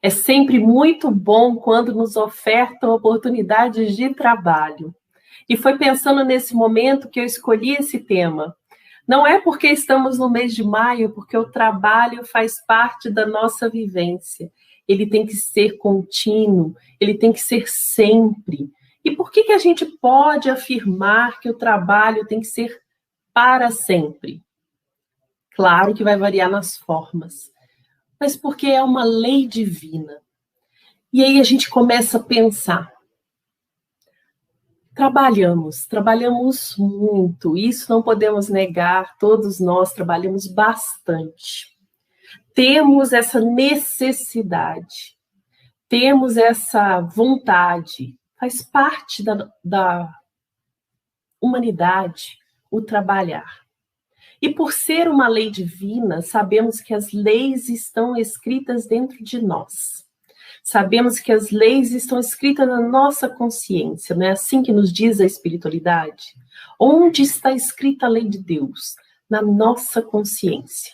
É sempre muito bom quando nos ofertam oportunidades de trabalho. E foi pensando nesse momento que eu escolhi esse tema. Não é porque estamos no mês de maio, porque o trabalho faz parte da nossa vivência. Ele tem que ser contínuo, ele tem que ser sempre. E por que a gente pode afirmar que o trabalho tem que ser para sempre? Claro que vai variar nas formas, mas porque é uma lei divina. E aí a gente começa a pensar. Trabalhamos muito, isso não podemos negar, todos nós trabalhamos bastante. Temos essa necessidade, temos essa vontade, faz parte da humanidade o trabalhar. E por ser uma lei divina, sabemos que as leis estão escritas dentro de nós. Sabemos que as leis estão escritas na nossa consciência, não é assim que nos diz a espiritualidade? Onde está escrita a lei de Deus? Na nossa consciência.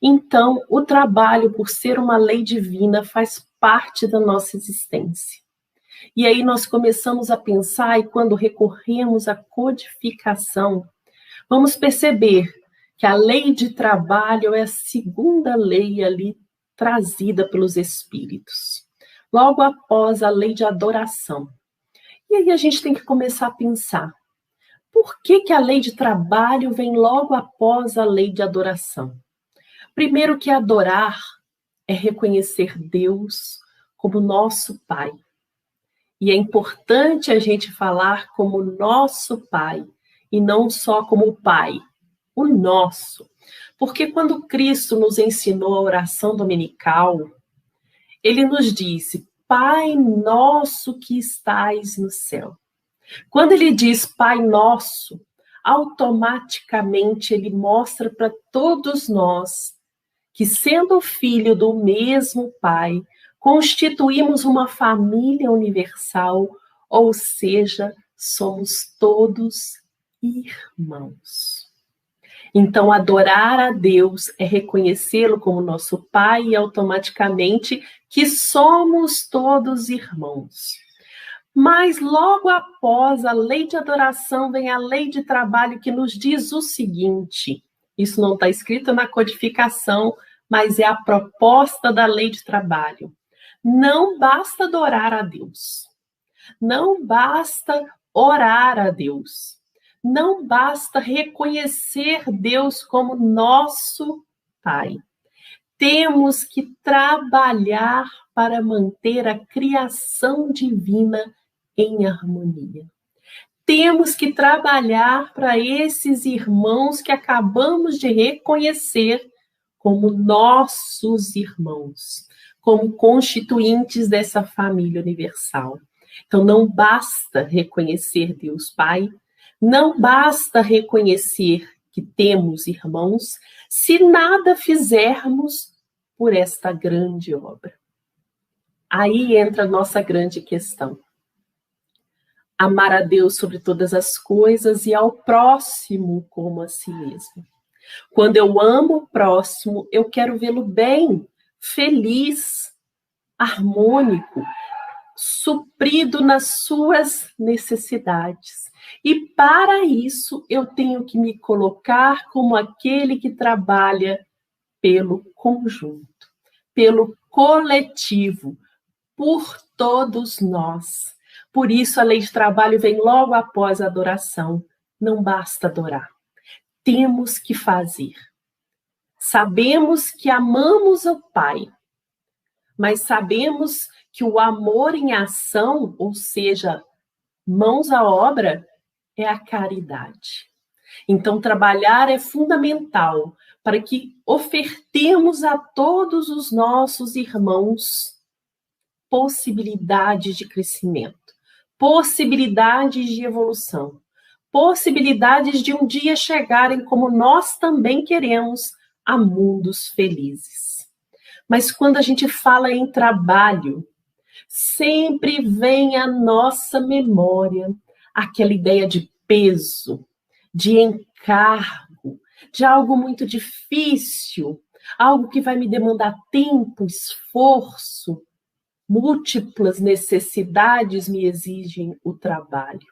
Então, o trabalho, por ser uma lei divina, faz parte da nossa existência. E aí nós começamos a pensar, e quando recorremos à codificação, vamos perceber que a lei de trabalho é a segunda lei ali trazida pelos espíritos. Logo após a lei de adoração. E aí a gente tem que começar a pensar, por que a lei de trabalho vem logo após a lei de adoração? Primeiro que adorar é reconhecer Deus como nosso Pai. E é importante a gente falar como nosso Pai, e não só como Pai, o nosso. Porque quando Cristo nos ensinou a oração dominical, ele nos disse, Pai nosso que estais no céu. Quando ele diz Pai nosso, automaticamente ele mostra para todos nós que, sendo filho do mesmo Pai, constituímos uma família universal, ou seja, somos todos irmãos. Então, adorar a Deus é reconhecê-lo como nosso Pai e automaticamente que somos todos irmãos. Mas logo após a lei de adoração vem a lei de trabalho que nos diz o seguinte, isso não está escrito na codificação, mas é a proposta da lei de trabalho. Não basta adorar a Deus, não basta orar a Deus, não basta reconhecer Deus como nosso Pai. Temos que trabalhar para manter a criação divina em harmonia. Temos que trabalhar para esses irmãos que acabamos de reconhecer como nossos irmãos, como constituintes dessa família universal. Então, não basta reconhecer Deus Pai, não basta reconhecer que temos irmãos, se nada fizermos por esta grande obra. Aí entra a nossa grande questão. Amar a Deus sobre todas as coisas e ao próximo como a si mesmo. Quando eu amo o próximo, eu quero vê-lo bem, feliz, harmônico, suprido nas suas necessidades. E para isso eu tenho que me colocar como aquele que trabalha pelo conjunto, pelo coletivo, por todos nós. Por isso a lei de trabalho vem logo após a adoração. Não basta adorar. Temos que fazer. Sabemos que amamos o Pai, mas sabemos que o amor em ação, ou seja, mãos à obra, é a caridade. Então, trabalhar é fundamental para que ofertemos a todos os nossos irmãos possibilidades de crescimento, possibilidades de evolução, possibilidades de um dia chegarem, como nós também queremos, a mundos felizes. Mas quando a gente fala em trabalho, sempre vem à nossa memória aquela ideia de peso, de encargo, de algo muito difícil, algo que vai me demandar tempo, esforço. múltiplas necessidades me exigem o trabalho.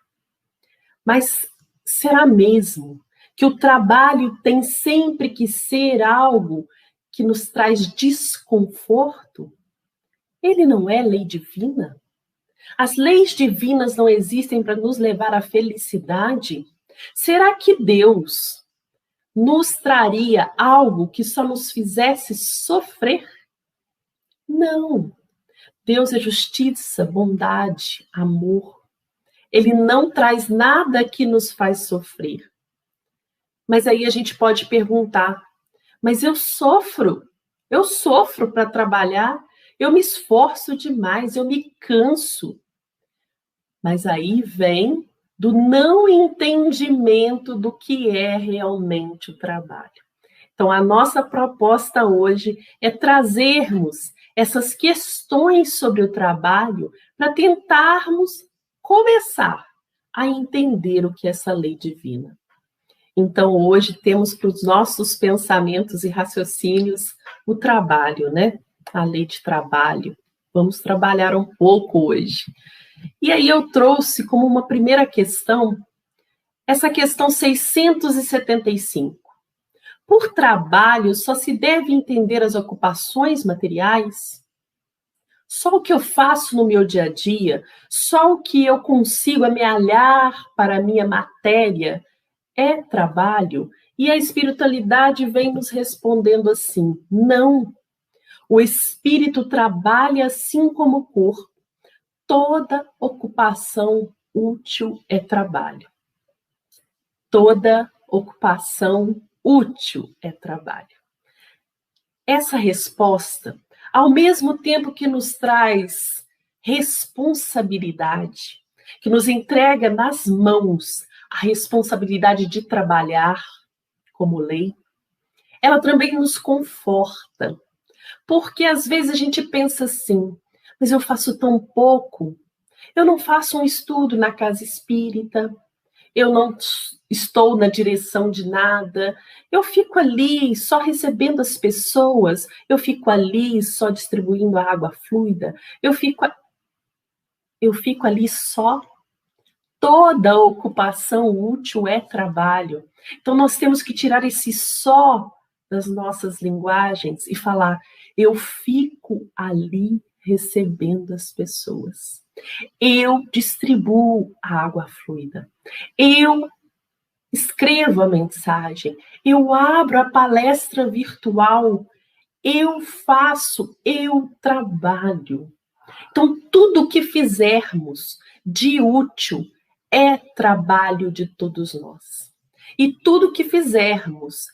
Mas será mesmo que o trabalho tem sempre que ser algo que nos traz desconforto? Ele não é lei divina? As leis divinas não existem para nos levar à felicidade? Será que Deus nos traria algo que só nos fizesse sofrer? Não. Deus é justiça, bondade, amor. Ele não traz nada que nos faz sofrer. Mas aí a gente pode perguntar, mas eu sofro para trabalhar, eu me esforço demais, eu me canso. Mas aí vem do não entendimento do que é realmente o trabalho. Então, a nossa proposta hoje é trazermos essas questões sobre o trabalho para tentarmos começar a entender o que é essa lei divina. Então, hoje temos para os nossos pensamentos e raciocínios o trabalho, né? A lei de trabalho. Vamos trabalhar um pouco hoje. E aí eu trouxe como uma primeira questão essa questão 675. Por trabalho, só se deve entender as ocupações materiais? Só o que eu faço no meu dia a dia, só o que eu consigo amealhar para a minha matéria é trabalho? E a espiritualidade vem nos respondendo assim: não. O espírito trabalha assim como o corpo. Toda ocupação útil é trabalho. Toda ocupação útil é trabalho. Essa resposta, ao mesmo tempo que nos traz responsabilidade, que nos entrega nas mãos a responsabilidade de trabalhar como lei, ela também nos conforta, porque às vezes a gente pensa assim, mas eu faço tão pouco, eu não faço um estudo na casa espírita, eu não estou na direção de nada, eu fico ali só recebendo as pessoas, eu fico ali só distribuindo a água fluida, eu fico ali só. Toda ocupação útil é trabalho. Então nós temos que tirar esse só das nossas linguagens e falar, eu fico ali recebendo as pessoas. Eu distribuo a água fluida. Eu escrevo a mensagem. Eu abro a palestra virtual. Eu faço, eu trabalho. Então, tudo que fizermos de útil é trabalho de todos nós. E tudo que fizermos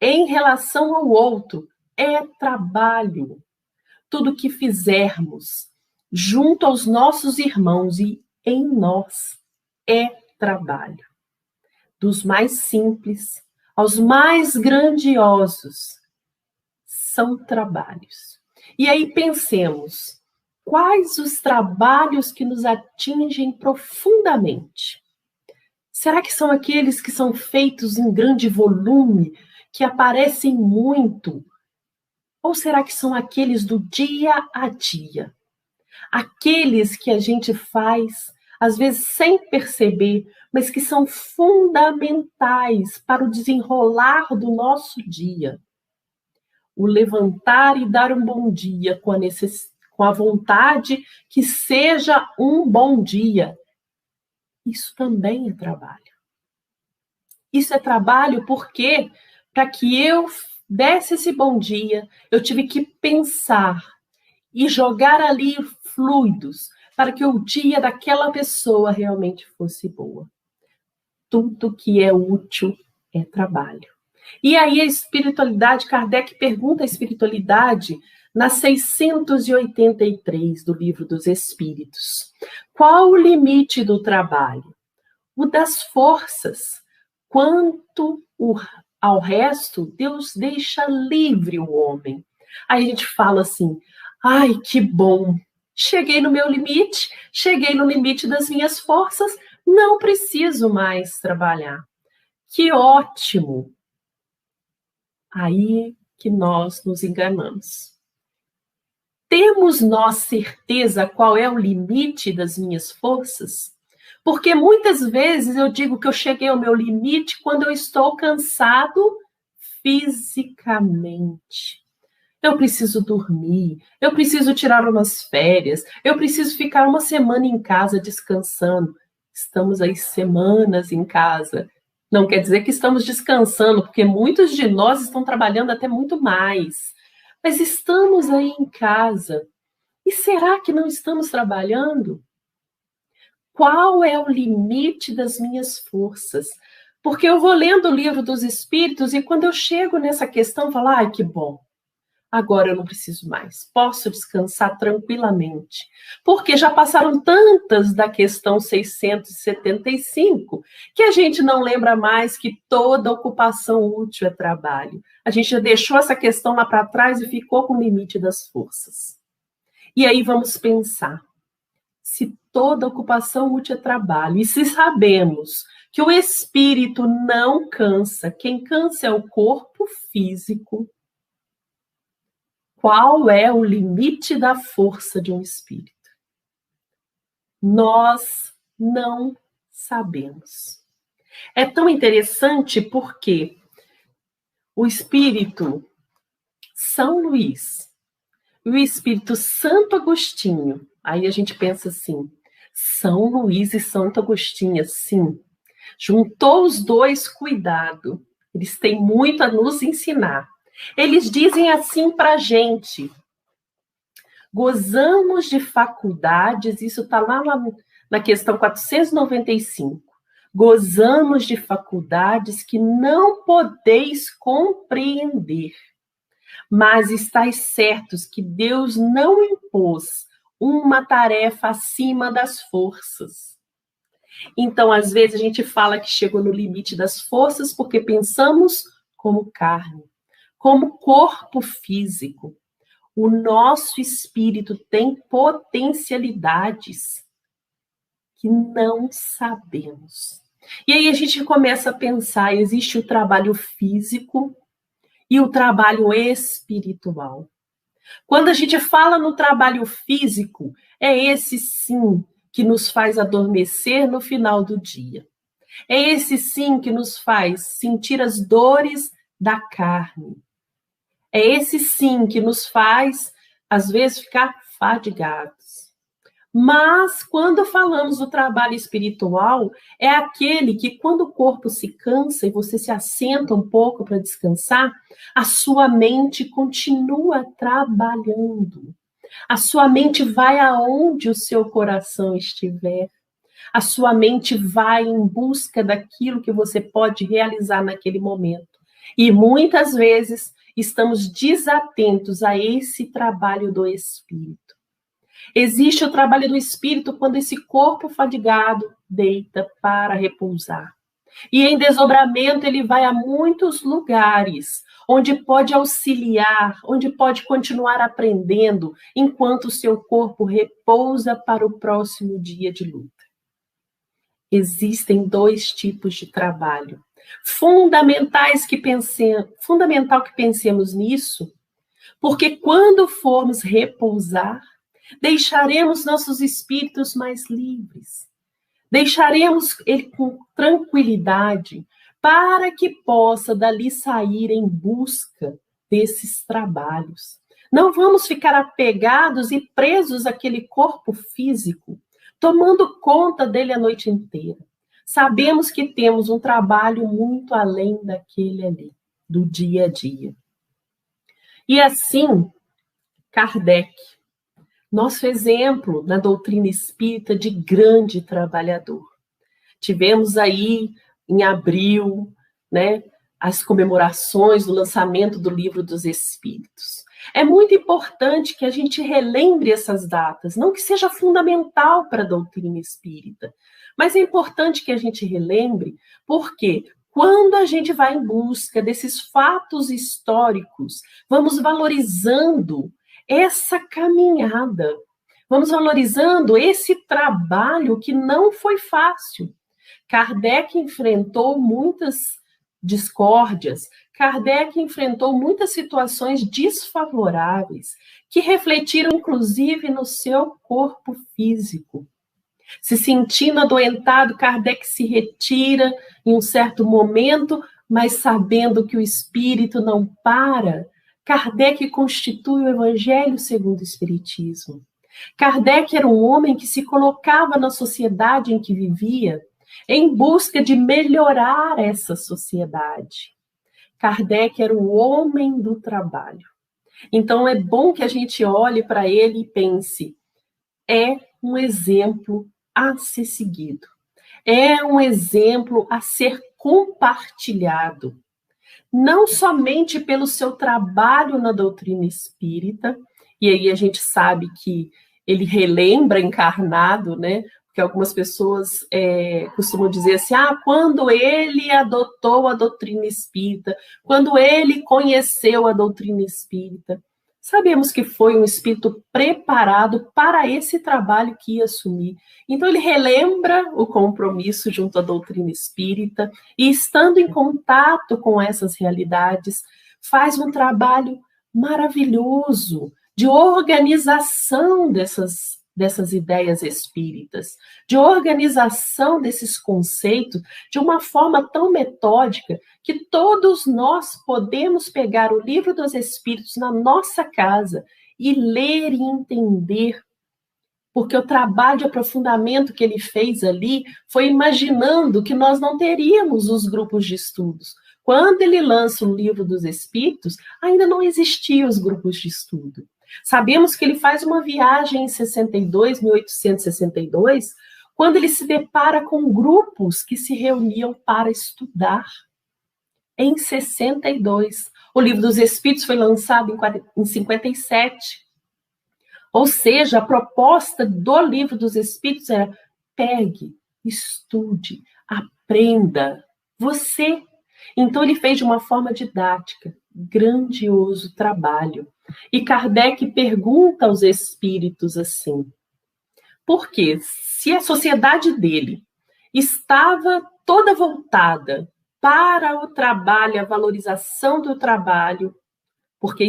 em relação ao outro é trabalho. Tudo que fizermos junto aos nossos irmãos e em nós é trabalho. Dos mais simples aos mais grandiosos, são trabalhos. E aí pensemos, quais os trabalhos que nos atingem profundamente? Será que são aqueles que são feitos em grande volume, que aparecem muito? Ou será que são aqueles do dia a dia? Aqueles que a gente faz, às vezes sem perceber, mas que são fundamentais para o desenrolar do nosso dia. O levantar e dar um bom dia com a vontade que seja um bom dia. Isso também é trabalho. Isso é trabalho porque, para que eu desse esse bom dia, eu tive que pensar e jogar ali fluidos para que o dia daquela pessoa realmente fosse boa. Tudo que é útil é trabalho. E aí a espiritualidade, Kardec pergunta a espiritualidade na 683 do Livro dos Espíritos. Qual o limite do trabalho? O das forças. Quanto ao resto, Deus deixa livre o homem. Aí a gente fala assim, ai, que bom, cheguei no meu limite, cheguei no limite das minhas forças, não preciso mais trabalhar. Que ótimo! Aí que nós nos enganamos. Temos nós certeza qual é o limite das minhas forças? Porque muitas vezes eu digo que eu cheguei ao meu limite quando eu estou cansado fisicamente. Eu preciso dormir, eu preciso tirar umas férias, eu preciso ficar uma semana em casa descansando. Estamos aí semanas em casa. Não quer dizer que estamos descansando, porque muitos de nós estão trabalhando até muito mais. Mas estamos aí em casa. E será que não estamos trabalhando? Qual é o limite das minhas forças? Porque eu vou lendo o livro dos Espíritos e quando eu chego nessa questão, eu falo, ai, que bom. Agora eu não preciso mais, posso descansar tranquilamente. Porque já passaram tantas da questão 675 que a gente não lembra mais que toda ocupação útil é trabalho. A gente já deixou essa questão lá para trás e ficou com o limite das forças. E aí vamos pensar, se toda ocupação útil é trabalho, e se sabemos que o espírito não cansa, quem cansa é o corpo físico, qual é o limite da força de um espírito? Nós não sabemos. É tão interessante porque o espírito São Luís e o espírito Santo Agostinho, aí a gente pensa assim, São Luís e Santo Agostinho, sim, juntou os dois, cuidado, eles têm muito a nos ensinar. Eles dizem assim para a gente, gozamos de faculdades, isso está lá na questão 495, gozamos de faculdades que não podeis compreender, mas estáis certos que Deus não impôs uma tarefa acima das forças. Então, às vezes, a gente fala que chegou no limite das forças porque pensamos como carne, como corpo físico. O nosso espírito tem potencialidades que não sabemos. E aí a gente começa a pensar, existe o trabalho físico e o trabalho espiritual. Quando a gente fala no trabalho físico, é esse sim que nos faz adormecer no final do dia. É esse sim que nos faz sentir as dores da carne. É esse sim que nos faz, às vezes, ficar fadigados. Mas, quando falamos do trabalho espiritual, é aquele que, quando o corpo se cansa e você se assenta um pouco para descansar, a sua mente continua trabalhando. A sua mente vai aonde o seu coração estiver. A sua mente vai em busca daquilo que você pode realizar naquele momento. E muitas vezes estamos desatentos a esse trabalho do espírito. Existe o trabalho do espírito quando esse corpo fadigado deita para repousar. E em desdobramento ele vai a muitos lugares onde pode auxiliar, onde pode continuar aprendendo enquanto o seu corpo repousa para o próximo dia de luta. Existem dois tipos de trabalho. Fundamental que pensemos nisso, porque quando formos repousar, deixaremos nossos espíritos mais livres. Deixaremos ele com tranquilidade para que possa dali sair em busca desses trabalhos. Não vamos ficar apegados e presos àquele corpo físico, tomando conta dele a noite inteira. Sabemos que temos um trabalho muito além daquele ali, do dia a dia. E assim, Kardec, nosso exemplo na doutrina espírita de grande trabalhador. Tivemos aí, em abril, né, as comemorações do lançamento do Livro dos Espíritos. É muito importante que a gente relembre essas datas, não que seja fundamental para a doutrina espírita, mas é importante que a gente relembre, porque quando a gente vai em busca desses fatos históricos, vamos valorizando essa caminhada, vamos valorizando esse trabalho que não foi fácil. Kardec enfrentou muitas discórdias, Kardec enfrentou muitas situações desfavoráveis. que refletiram inclusive no seu corpo físico. Se sentindo adoentado, Kardec se retira em um certo momento, mas sabendo que o espírito não para, Kardec constitui o Evangelho segundo o Espiritismo. Kardec era um homem que se colocava na sociedade em que vivia, em busca de melhorar essa sociedade. Kardec era o homem do trabalho. Então é bom que a gente olhe para ele e pense, é um exemplo a ser seguido. É um exemplo a ser compartilhado. Não somente pelo seu trabalho na doutrina espírita, e aí a gente sabe que ele relembra encarnado, né? Porque algumas pessoas costumam dizer assim, quando ele adotou a doutrina espírita, quando ele conheceu a doutrina espírita. Sabemos que foi um espírito preparado para esse trabalho que ia assumir. Então, ele relembra o compromisso junto à doutrina espírita e, estando em contato com essas realidades, faz um trabalho maravilhoso de organização dessas ideias espíritas, de organização desses conceitos de uma forma tão metódica que todos nós podemos pegar o Livro dos Espíritos na nossa casa e ler e entender, porque o trabalho de aprofundamento que ele fez ali foi imaginando que nós não teríamos os grupos de estudos. Quando ele lança o Livro dos Espíritos, ainda não existiam os grupos de estudo. Sabemos que ele faz uma viagem em 1862, quando ele se depara com grupos que se reuniam para estudar. Em 62. O Livro dos Espíritos foi lançado em 57. Ou seja, a proposta do Livro dos Espíritos era: pegue, estude, aprenda. Você. Então, ele fez de uma forma didática. Grandioso trabalho. E Kardec pergunta aos espíritos assim: por quê? Se a sociedade dele estava toda voltada para o trabalho, a valorização do trabalho, porque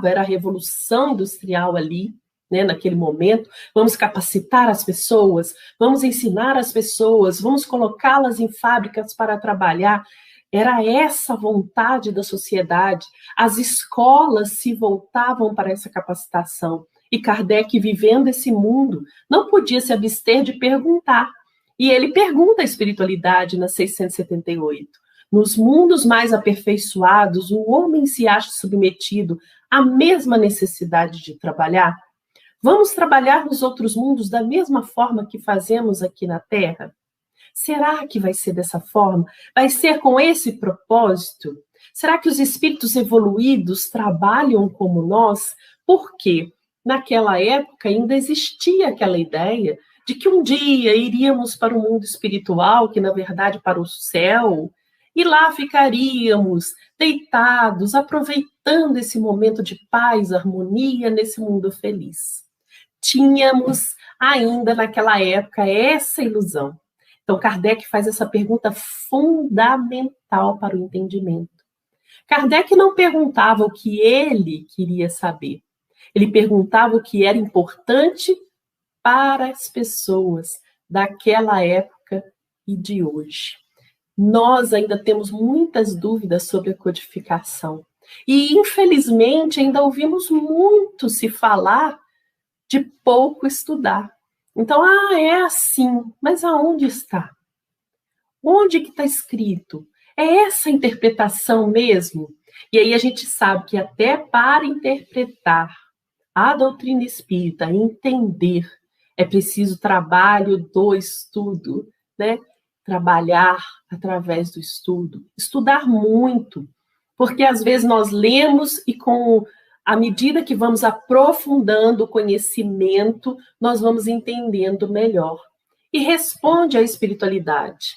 era a revolução industrial ali, né, naquele momento, vamos capacitar as pessoas, vamos ensinar as pessoas, vamos colocá-las em fábricas para trabalhar. Era essa vontade da sociedade. As escolas se voltavam para essa capacitação. E Kardec, vivendo esse mundo, não podia se abster de perguntar. E ele pergunta a espiritualidade na 678. Nos mundos mais aperfeiçoados, o homem se acha submetido à mesma necessidade de trabalhar? Vamos trabalhar nos outros mundos da mesma forma que fazemos aqui na Terra? Será que vai ser dessa forma? Vai ser com esse propósito? Será que os espíritos evoluídos trabalham como nós? Porque naquela época ainda existia aquela ideia de que um dia iríamos para o mundo espiritual, que na verdade para o céu, e lá ficaríamos deitados, aproveitando esse momento de paz, harmonia nesse mundo feliz. Tínhamos ainda naquela época essa ilusão. Então, Kardec faz essa pergunta fundamental para o entendimento. Kardec não perguntava o que ele queria saber. Ele perguntava o que era importante para as pessoas daquela época e de hoje. Nós ainda temos muitas dúvidas sobre a codificação. E, infelizmente, ainda ouvimos muito se falar de pouco estudar. Então, é assim, mas aonde está? Onde que está escrito? É essa interpretação mesmo? E aí a gente sabe que até para interpretar a doutrina espírita, entender, é preciso trabalho do estudo, né? Trabalhar através do estudo, estudar muito, porque às vezes nós lemos e à medida que vamos aprofundando o conhecimento, nós vamos entendendo melhor. E responde à espiritualidade.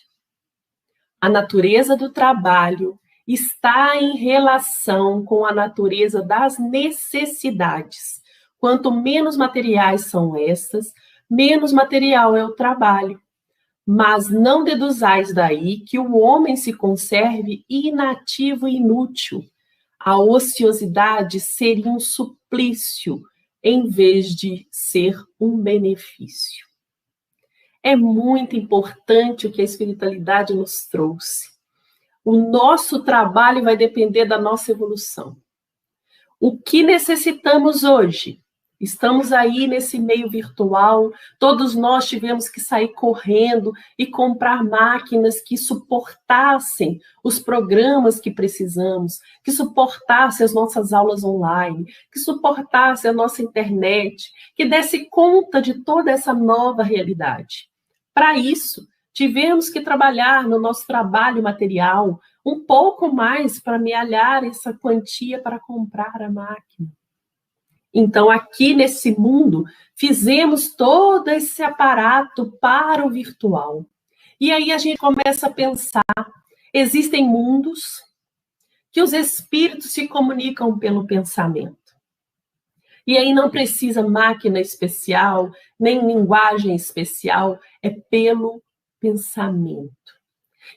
A natureza do trabalho está em relação com a natureza das necessidades. Quanto menos materiais são estas, menos material é o trabalho. Mas não deduzais daí que o homem se conserve inativo e inútil. A ociosidade seria um suplício em vez de ser um benefício. É muito importante o que a espiritualidade nos trouxe. O nosso trabalho vai depender da nossa evolução. O que necessitamos hoje? Estamos aí nesse meio virtual, todos nós tivemos que sair correndo e comprar máquinas que suportassem os programas que precisamos, que suportassem as nossas aulas online, que suportassem a nossa internet, que desse conta de toda essa nova realidade. Para isso, tivemos que trabalhar no nosso trabalho material um pouco mais para amealhar essa quantia para comprar a máquina. Então, aqui nesse mundo, fizemos todo esse aparato para o virtual. E aí a gente começa a pensar, existem mundos que os espíritos se comunicam pelo pensamento. E aí não precisa máquina especial, nem linguagem especial, é pelo pensamento.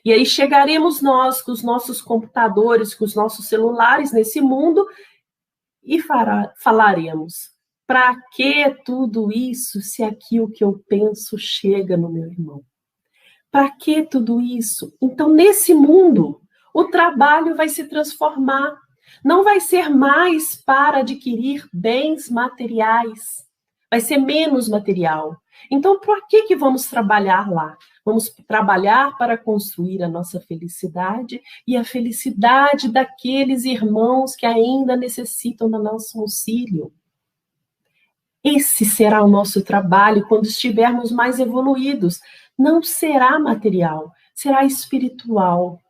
E aí chegaremos nós com os nossos computadores, com os nossos celulares nesse mundo e falaremos: para que tudo isso se aquilo que eu penso chega no meu irmão? Para que tudo isso? Então, nesse mundo, o trabalho vai se transformar. Não vai ser mais para adquirir bens materiais. Vai ser menos material. Então, por que vamos trabalhar lá? Vamos trabalhar para construir a nossa felicidade e a felicidade daqueles irmãos que ainda necessitam do nosso auxílio. Esse será o nosso trabalho quando estivermos mais evoluídos. Não será material, será espiritual.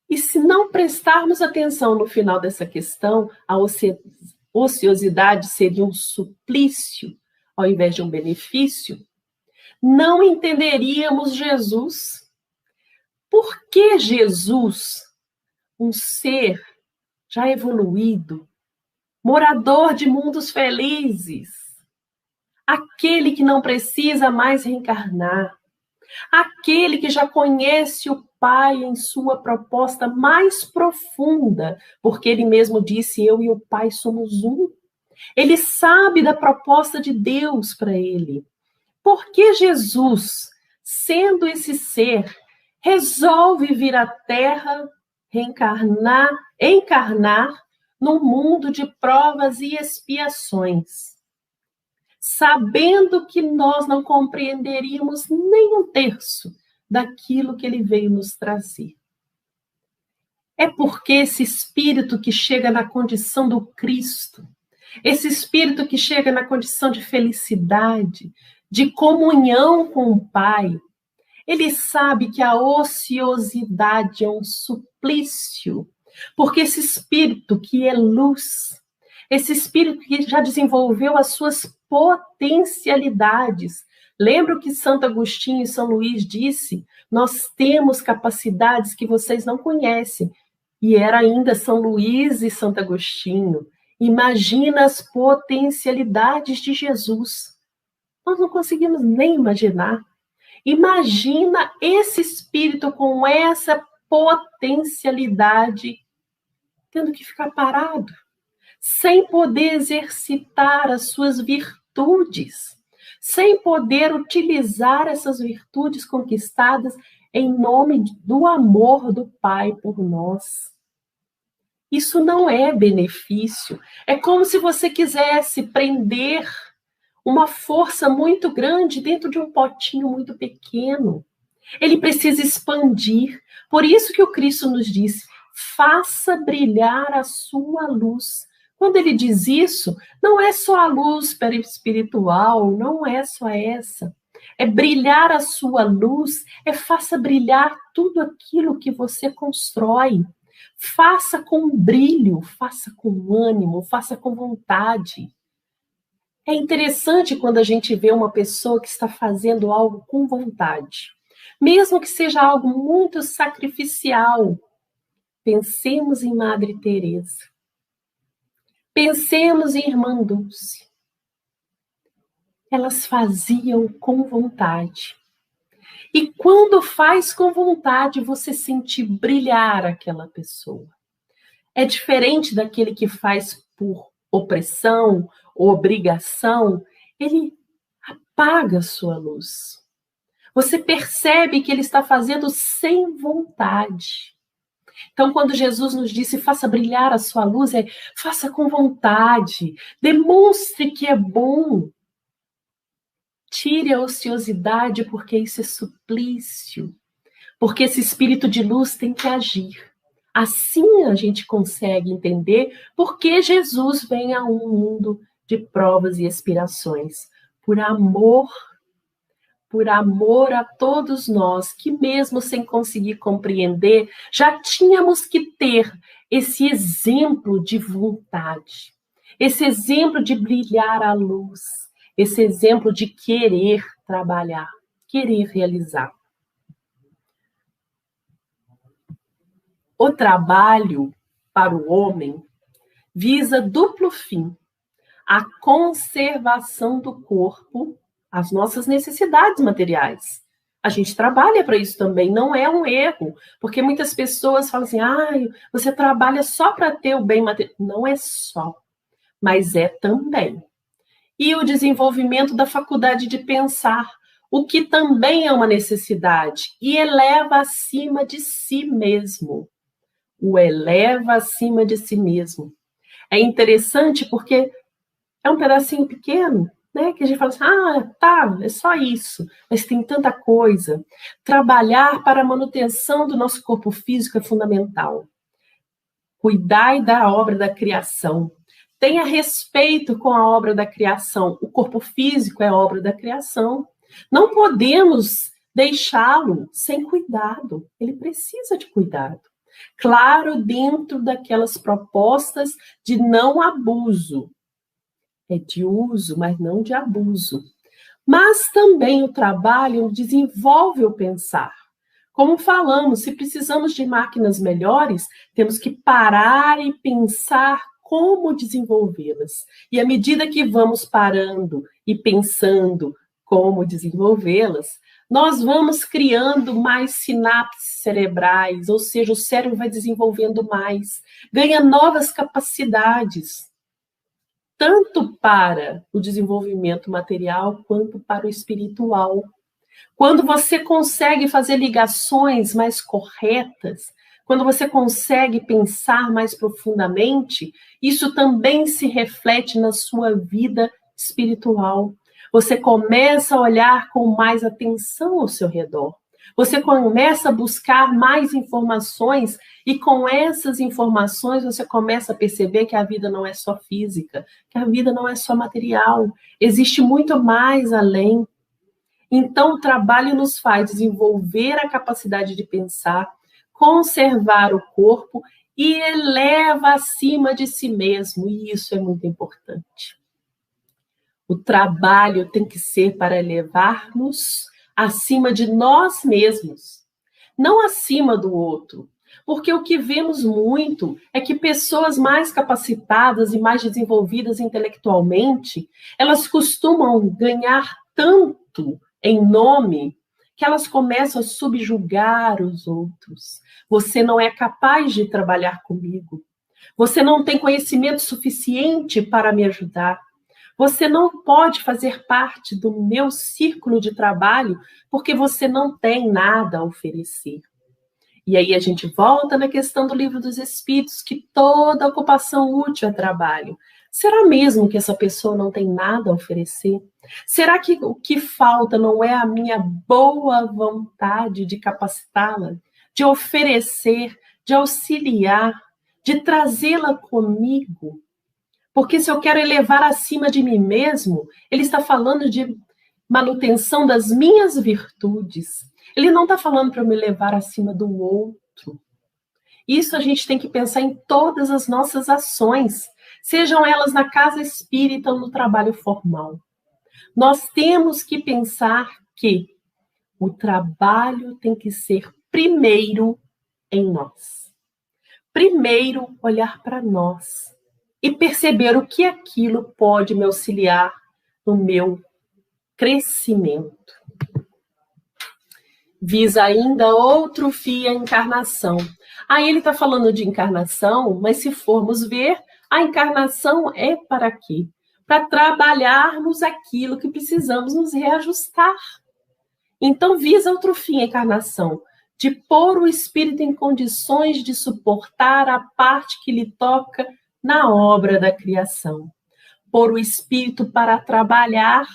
E se não prestarmos atenção no final dessa questão, a ociosidade seria um suplício ao invés de um benefício, não entenderíamos Jesus. Por que Jesus, um ser já evoluído, morador de mundos felizes, aquele que não precisa mais reencarnar, aquele que já conhece o Pai em sua proposta mais profunda, porque ele mesmo disse: eu e o Pai somos um. Ele sabe da proposta de Deus para ele. Por que Jesus, sendo esse ser, resolve vir à Terra, encarnar num mundo de provas e expiações, sabendo que nós não compreenderíamos nem um terço daquilo que ele veio nos trazer? É porque esse espírito que chega na condição do Cristo, esse espírito que chega na condição de felicidade, de comunhão com o Pai, ele sabe que a ociosidade é um suplício, porque esse espírito que é luz, esse espírito que já desenvolveu as suas potencialidades. Lembra o que Santo Agostinho e São Luís disse? Nós temos capacidades que vocês não conhecem. E era ainda São Luís e Santo Agostinho. Imagina as potencialidades de Jesus. Nós não conseguimos nem imaginar. Imagina esse espírito com essa potencialidade tendo que ficar parado, sem poder exercitar as suas virtudes, sem poder utilizar essas virtudes conquistadas em nome do amor do Pai por nós. Isso não é benefício. É como se você quisesse prender uma força muito grande dentro de um potinho muito pequeno. Ele precisa expandir. Por isso que o Cristo nos disse: faça brilhar a sua luz. Quando ele diz isso, não é só a luz espiritual, não é só essa. É brilhar a sua luz, é faça brilhar tudo aquilo que você constrói. Faça com brilho, faça com ânimo, faça com vontade. É interessante quando a gente vê uma pessoa que está fazendo algo com vontade, mesmo que seja algo muito sacrificial. Pensemos em Madre Teresa. Pensemos em Irmã Dulce. Elas faziam com vontade. E quando faz com vontade, você sente brilhar aquela pessoa. É diferente daquele que faz por opressão, obrigação, ele apaga a sua luz. Você percebe que ele está fazendo sem vontade. Então, quando Jesus nos disse, faça brilhar a sua luz, faça com vontade, demonstre que é bom. Tire a ociosidade, porque isso é suplício. Porque esse espírito de luz tem que agir. Assim a gente consegue entender por que Jesus vem a um mundo de provas e expiações. Por amor a todos nós, que mesmo sem conseguir compreender, já tínhamos que ter esse exemplo de vontade, esse exemplo de brilhar a luz, esse exemplo de querer trabalhar, querer realizar. O trabalho para o homem visa duplo fim: a conservação do corpo, as nossas necessidades materiais. A gente trabalha para isso também, não é um erro, porque muitas pessoas falam assim, você trabalha só para ter o bem material. Não é só, mas é também. E o desenvolvimento da faculdade de pensar, o que também é uma necessidade, e eleva acima de si mesmo. O eleva acima de si mesmo. É interessante porque é um pedacinho pequeno, né? Que a gente fala assim, é só isso, mas tem tanta coisa. Trabalhar para a manutenção do nosso corpo físico é fundamental. Cuidai da obra da criação. Tenha respeito com a obra da criação. O corpo físico é obra da criação. Não podemos deixá-lo sem cuidado. Ele precisa de cuidado. Claro, dentro daquelas propostas de não abuso. É de uso, mas não de abuso. Mas também o trabalho desenvolve o pensar. Como falamos, se precisamos de máquinas melhores, temos que parar e pensar como desenvolvê-las. E à medida que vamos parando e pensando como desenvolvê-las, nós vamos criando mais sinapses cerebrais, ou seja, o cérebro vai desenvolvendo mais, ganha novas capacidades, tanto para o desenvolvimento material quanto para o espiritual. Quando você consegue fazer ligações mais corretas, quando você consegue pensar mais profundamente, isso também se reflete na sua vida espiritual. Você começa a olhar com mais atenção ao seu redor. Você começa a buscar mais informações e com essas informações você começa a perceber que a vida não é só física, que a vida não é só material, existe muito mais além. Então, o trabalho nos faz desenvolver a capacidade de pensar, conservar o corpo e eleva acima de si mesmo, e isso é muito importante. O trabalho tem que ser para elevar-nos acima de nós mesmos, não acima do outro. Porque o que vemos muito é que pessoas mais capacitadas e mais desenvolvidas intelectualmente, elas costumam ganhar tanto em nome que elas começam a subjugar os outros. Você não é capaz de trabalhar comigo. Você não tem conhecimento suficiente para me ajudar. Você não pode fazer parte do meu círculo de trabalho porque você não tem nada a oferecer. E aí a gente volta na questão do Livro dos Espíritos, que toda ocupação útil é trabalho. Será mesmo que essa pessoa não tem nada a oferecer? Será que o que falta não é a minha boa vontade de capacitá-la, de oferecer, de auxiliar, de trazê-la comigo? Porque se eu quero elevar acima de mim mesmo, ele está falando de manutenção das minhas virtudes. Ele não está falando para eu me levar acima do outro. Isso a gente tem que pensar em todas as nossas ações, sejam elas na casa espírita ou no trabalho formal. Nós temos que pensar que o trabalho tem que ser primeiro em nós. Primeiro, olhar para nós e perceber o que aquilo pode me auxiliar no meu crescimento. Visa ainda outro fim, a encarnação. Aí ele está falando de encarnação, mas se formos ver, A encarnação é para quê? Para trabalharmos aquilo que precisamos nos reajustar. Então, visa outro fim a encarnação, de pôr o espírito em condições de suportar a parte que lhe toca na obra da criação. Pôr o espírito para trabalhar.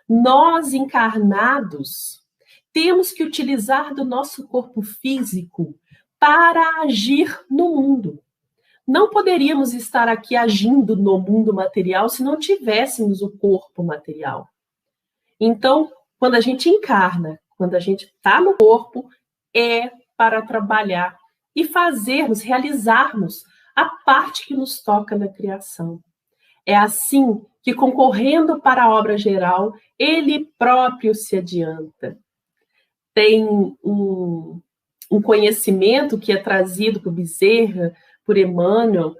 Nós, encarnados, temos que utilizar do nosso corpo físico para agir no mundo. Não poderíamos estar aqui agindo no mundo material se não tivéssemos o corpo material. Então, quando a gente encarna, quando a gente está no corpo, é para trabalhar e fazermos, realizarmos a parte que nos toca na criação. É assim que, concorrendo para a obra geral, ele próprio se adianta. Tem um conhecimento que é trazido por Bezerra, por Emmanuel,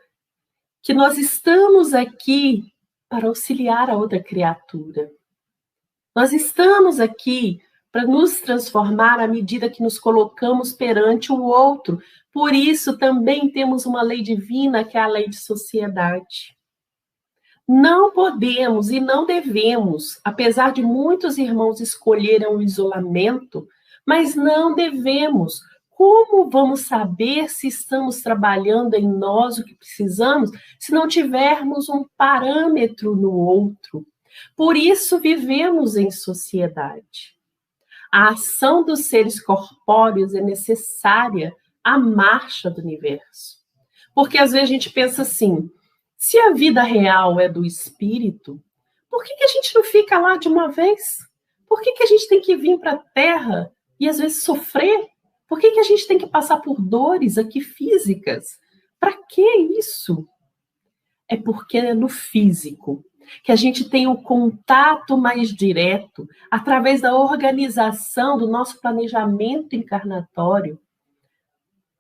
que nós estamos aqui para auxiliar a outra criatura. Nós estamos aqui para nos transformar à medida que nos colocamos perante o outro. Por isso, também temos uma lei divina, que é a lei de sociedade. Não podemos e não devemos, apesar de muitos irmãos escolherem o isolamento, mas não devemos. Como vamos saber se estamos trabalhando em nós o que precisamos, se não tivermos um parâmetro no outro? Por isso vivemos em sociedade. A ação dos seres corpóreos é necessária à marcha do universo. Porque às vezes a gente pensa assim, se a vida real é do espírito, por que a gente não fica lá de uma vez? Por que a gente tem que vir para a Terra e às vezes sofrer? Por que a gente tem que passar por dores aqui físicas? Para que isso? É porque é no físico que a gente tem o contato mais direto, através da organização do nosso planejamento encarnatório,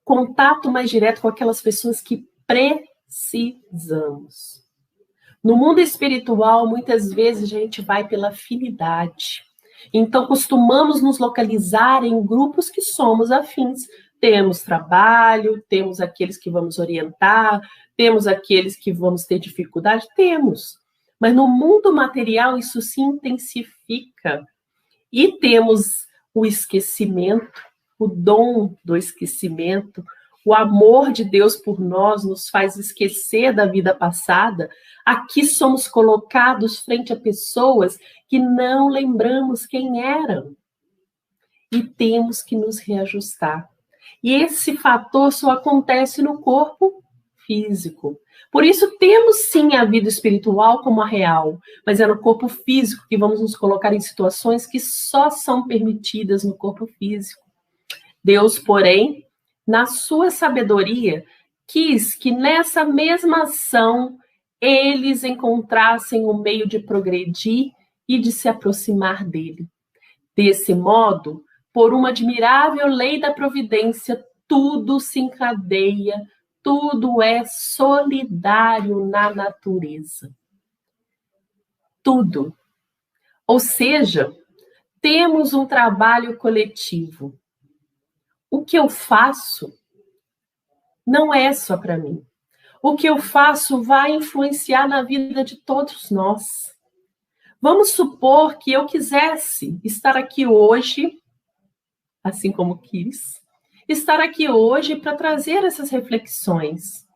contato mais direto com aquelas pessoas que precisamos. No mundo espiritual, muitas vezes a gente vai pela afinidade. Então, costumamos nos localizar em grupos que somos afins. Temos trabalho, temos aqueles que vamos orientar, temos aqueles que vamos ter dificuldade, temos. Mas no mundo material isso se intensifica. E temos o esquecimento, o dom do esquecimento, o amor de Deus por nós nos faz esquecer da vida passada. Aqui somos colocados frente a pessoas que não lembramos quem eram. E temos que nos reajustar. E esse fator só acontece no corpo físico. Por isso temos sim a vida espiritual como a real, mas é no corpo físico que vamos nos colocar em situações que só são permitidas no corpo físico. Deus, porém, na sua sabedoria, quis que nessa mesma ação eles encontrassem um meio de progredir e de se aproximar dele. Desse modo, por uma admirável lei da providência, tudo se encadeia, tudo é solidário na natureza. Tudo. Ou seja, temos um trabalho coletivo. O que eu faço não é só para mim. O que eu faço vai influenciar na vida de todos nós. Vamos supor que eu quisesse estar aqui hoje, assim como quis, estar aqui hoje para trazer essas reflexões.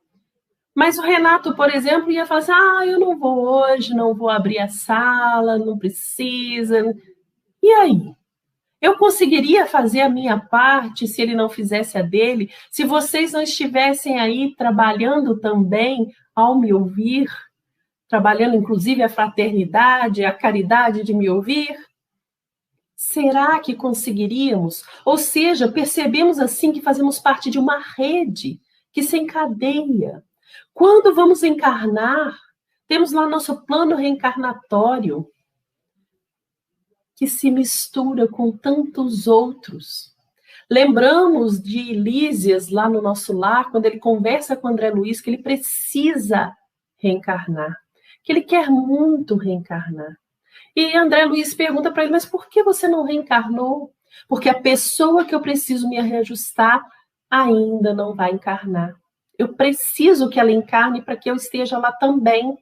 Mas o Renato, por exemplo, ia falar assim, eu não vou hoje, não vou abrir a sala, não precisa. E aí? Eu conseguiria fazer a minha parte se ele não fizesse a dele? Se vocês não estivessem aí trabalhando também ao me ouvir, trabalhando inclusive a fraternidade, a caridade de me ouvir? Será que conseguiríamos? Ou seja, percebemos assim que fazemos parte de uma rede que se encadeia. Quando vamos encarnar, temos lá nosso plano reencarnatório, que se mistura com tantos outros. Lembramos de Lísias lá no nosso lar, quando ele conversa com André Luiz, que ele precisa reencarnar, que ele quer muito reencarnar. E André Luiz pergunta para ele, mas por que você não reencarnou? Porque a pessoa que eu preciso me reajustar ainda não vai encarnar. Eu preciso que ela encarne para que eu esteja lá também.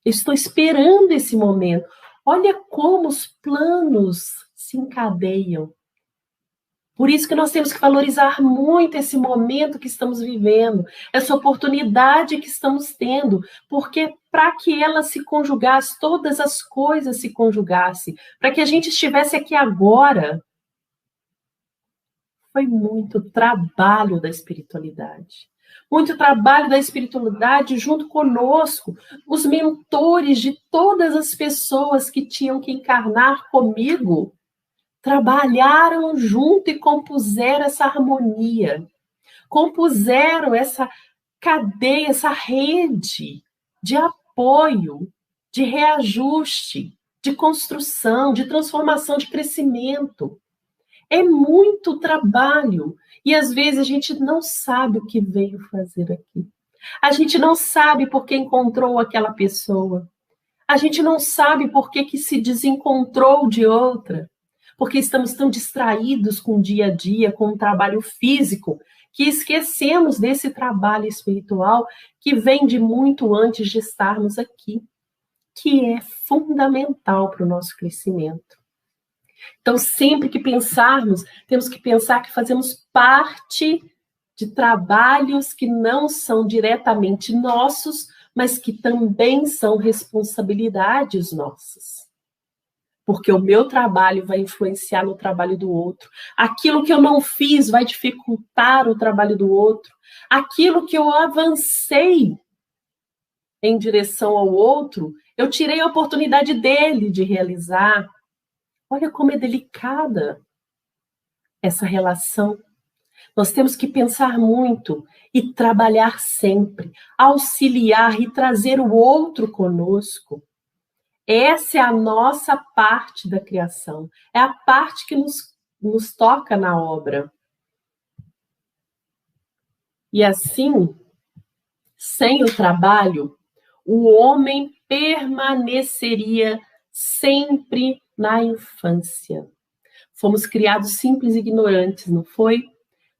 Eu estou esperando esse momento. Olha como os planos se encadeiam. Por isso que nós temos que valorizar muito esse momento que estamos vivendo, essa oportunidade que estamos tendo, porque para que ela se conjugasse, todas as coisas se conjugassem, para que a gente estivesse aqui agora, foi muito trabalho da espiritualidade. Muito trabalho da espiritualidade junto conosco, os mentores de todas as pessoas que tinham que encarnar comigo, trabalharam junto e compuseram essa harmonia, compuseram essa cadeia, essa rede de apoio, de reajuste, de construção, de transformação, de crescimento. É muito trabalho e às vezes a gente não sabe o que veio fazer aqui. A gente não sabe por que encontrou aquela pessoa. A gente não sabe por que se desencontrou de outra. Porque estamos tão distraídos com o dia a dia, com o trabalho físico, que esquecemos desse trabalho espiritual que vem de muito antes de estarmos aqui, que é fundamental para o nosso crescimento. Então, sempre que pensarmos, temos que pensar que fazemos parte de trabalhos que não são diretamente nossos, mas que também são responsabilidades nossas. Porque o meu trabalho vai influenciar no trabalho do outro. Aquilo que eu não fiz vai dificultar o trabalho do outro. Aquilo que eu avancei em direção ao outro, eu tirei a oportunidade dele de realizar. Olha como é delicada essa relação. Nós temos que pensar muito e trabalhar sempre, auxiliar e trazer o outro conosco. Essa é a nossa parte da criação, é a parte que nos toca na obra. E assim, sem o trabalho, o homem permaneceria sempre na infância. Fomos criados simples e ignorantes, não foi?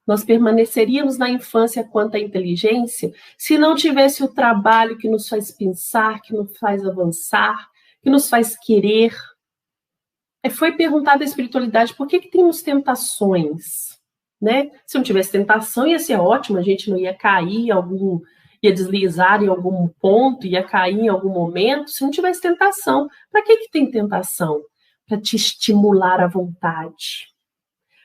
Nós permaneceríamos na infância quanto à inteligência se não tivesse o trabalho que nos faz pensar, que nos faz avançar, que nos faz querer. Foi perguntado à espiritualidade por que temos tentações, né? Se não tivesse tentação, ia ser ótimo, a gente não ia cair ia deslizar em algum ponto, ia cair em algum momento, se não tivesse tentação. Para que tem tentação? Para te estimular à vontade,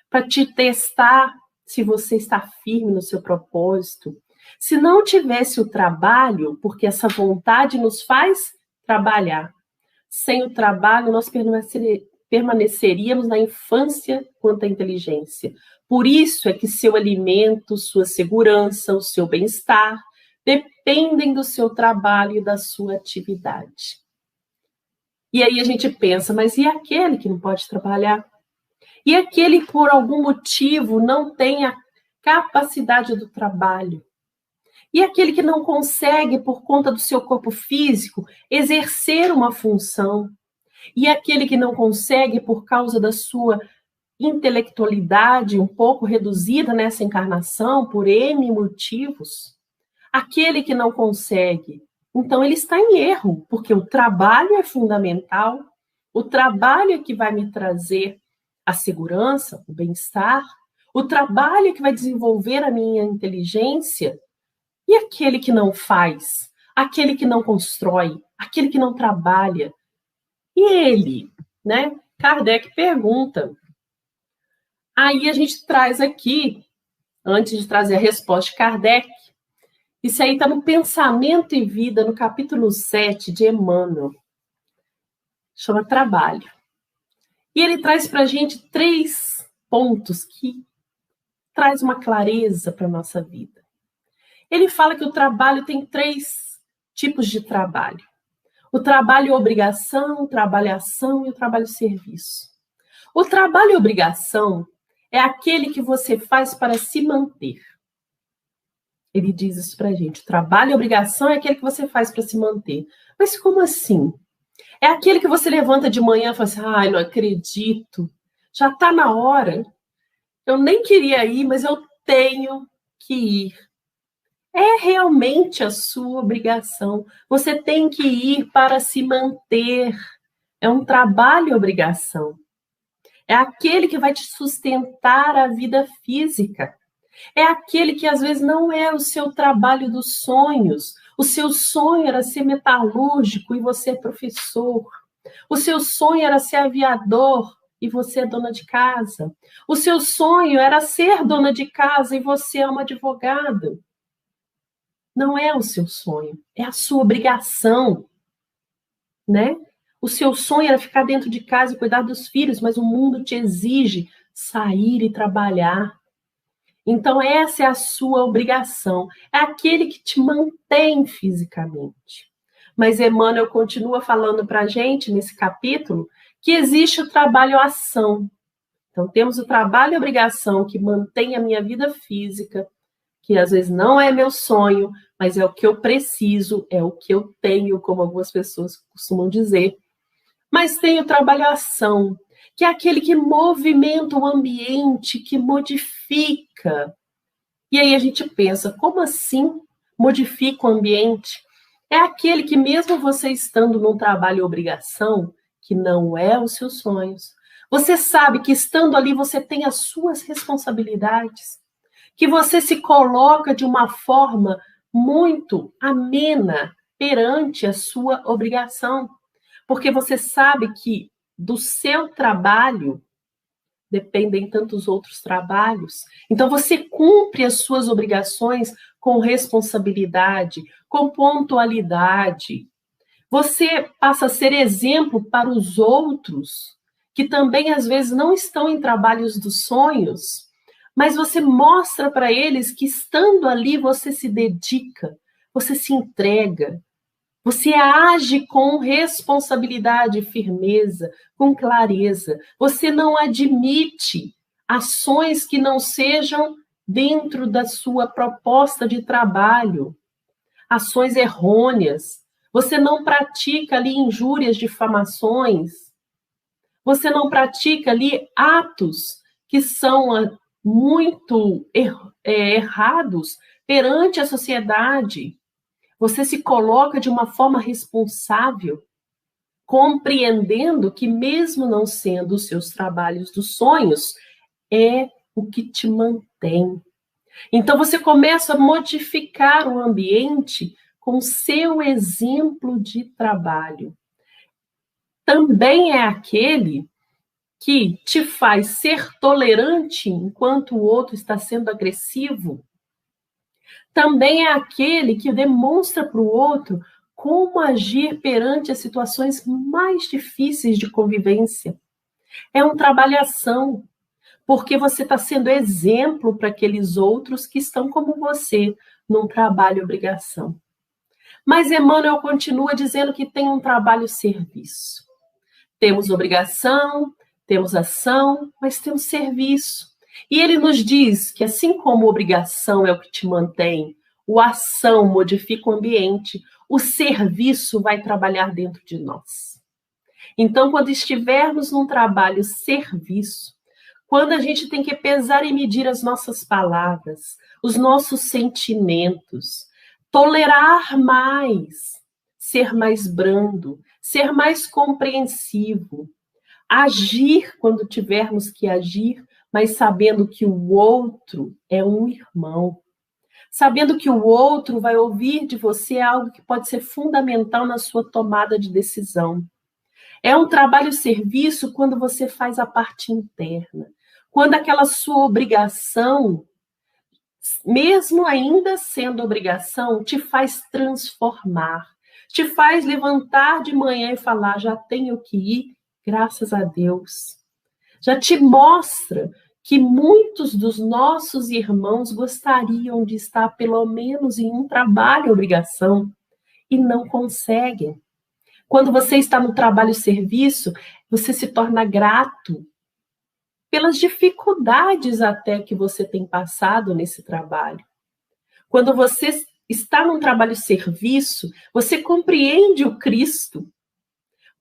para te testar se você está firme no seu propósito. Se não tivesse o trabalho, porque essa vontade nos faz trabalhar. Sem o trabalho, nós permaneceríamos na infância quanto à inteligência. Por isso é que seu alimento, sua segurança, o seu bem-estar dependem do seu trabalho e da sua atividade. E aí a gente pensa, mas e aquele que não pode trabalhar? E aquele que por algum motivo não tem a capacidade do trabalho? E aquele que não consegue, por conta do seu corpo físico, exercer uma função? E aquele que não consegue, por causa da sua intelectualidade um pouco reduzida nessa encarnação, por N motivos? Aquele que não consegue, então ele está em erro, porque o trabalho é fundamental, o trabalho é que vai me trazer a segurança, o bem-estar, o trabalho é que vai desenvolver a minha inteligência. E aquele que não faz, aquele que não constrói, aquele que não trabalha, e ele, né? Kardec pergunta. Aí a gente traz aqui, antes de trazer a resposta de Kardec, isso aí está no Pensamento e Vida, no capítulo 7 de Emmanuel. Chama Trabalho. E ele traz para a gente 3 pontos que traz uma clareza para a nossa vida. Ele fala que o trabalho tem 3 tipos de trabalho. O trabalho obrigação, o trabalho ação e o trabalho serviço. O trabalho obrigação é aquele que você faz para se manter. Ele diz isso para a gente. O trabalho e obrigação é aquele que você faz para se manter. Mas como assim? É aquele que você levanta de manhã e fala assim, ai, não acredito, já está na hora. Eu nem queria ir, mas eu tenho que ir. É realmente a sua obrigação. Você tem que ir para se manter. É um trabalho-obrigação. É aquele que vai te sustentar a vida física. É aquele que às vezes não é o seu trabalho dos sonhos. O seu sonho era ser metalúrgico e você é professor. O seu sonho era ser aviador e você é dona de casa. O seu sonho era ser dona de casa e você é uma advogada. Não é o seu sonho, é a sua obrigação, né? O seu sonho era ficar dentro de casa e cuidar dos filhos, mas o mundo te exige sair e trabalhar. Então, essa é a sua obrigação. É aquele que te mantém fisicamente. Mas Emmanuel continua falando para a gente, nesse capítulo, que existe o trabalho-ação. Então, temos o trabalho-obrigação que mantém a minha vida física, que às vezes não é meu sonho, mas é o que eu preciso, é o que eu tenho, como algumas pessoas costumam dizer. Mas tem o trabalho-ação, que é aquele que movimenta o ambiente, que modifica. E aí a gente pensa, como assim modifica o ambiente? É aquele que mesmo você estando num trabalho-obrigação, que não é os seus sonhos, você sabe que estando ali você tem as suas responsabilidades, que você se coloca de uma forma muito amena perante a sua obrigação, porque você sabe que do seu trabalho dependem tantos outros trabalhos. Então você cumpre as suas obrigações com responsabilidade, com pontualidade. Você passa a ser exemplo para os outros, que também às vezes não estão em trabalhos dos sonhos, mas você mostra para eles que estando ali você se dedica, você se entrega, você age com responsabilidade, firmeza, com clareza. Você não admite ações que não sejam dentro da sua proposta de trabalho, ações errôneas. Você não pratica ali injúrias, difamações. Você não pratica ali atos que são muito errados perante a sociedade. Você se coloca de uma forma responsável, compreendendo que mesmo não sendo os seus trabalhos dos sonhos, é o que te mantém. Então você começa a modificar o ambiente com seu exemplo de trabalho. Também é aquele que te faz ser tolerante enquanto o outro está sendo agressivo. Também é aquele que demonstra para o outro como agir perante as situações mais difíceis de convivência. É um trabalhação, porque você está sendo exemplo para aqueles outros que estão como você, num trabalho-obrigação. Mas Emmanuel continua dizendo que tem um trabalho-serviço. Temos obrigação, temos ação, mas temos serviço. E ele nos diz que assim como obrigação é o que te mantém, o ação modifica o ambiente, o serviço vai trabalhar dentro de nós. Então, quando estivermos num trabalho-serviço, quando a gente tem que pesar e medir as nossas palavras, os nossos sentimentos, tolerar mais, ser mais brando, ser mais compreensivo, agir quando tivermos que agir, mas sabendo que o outro é um irmão, sabendo que o outro vai ouvir de você algo que pode ser fundamental na sua tomada de decisão. É um trabalho-serviço quando você faz a parte interna, quando aquela sua obrigação, mesmo ainda sendo obrigação, te faz transformar, te faz levantar de manhã e falar, já tenho que ir, graças a Deus. Já te mostra que muitos dos nossos irmãos gostariam de estar pelo menos em um trabalho-obrigação e não conseguem. Quando você está no trabalho-serviço, você se torna grato pelas dificuldades até que você tem passado nesse trabalho. Quando você está num trabalho-serviço, você compreende o Cristo,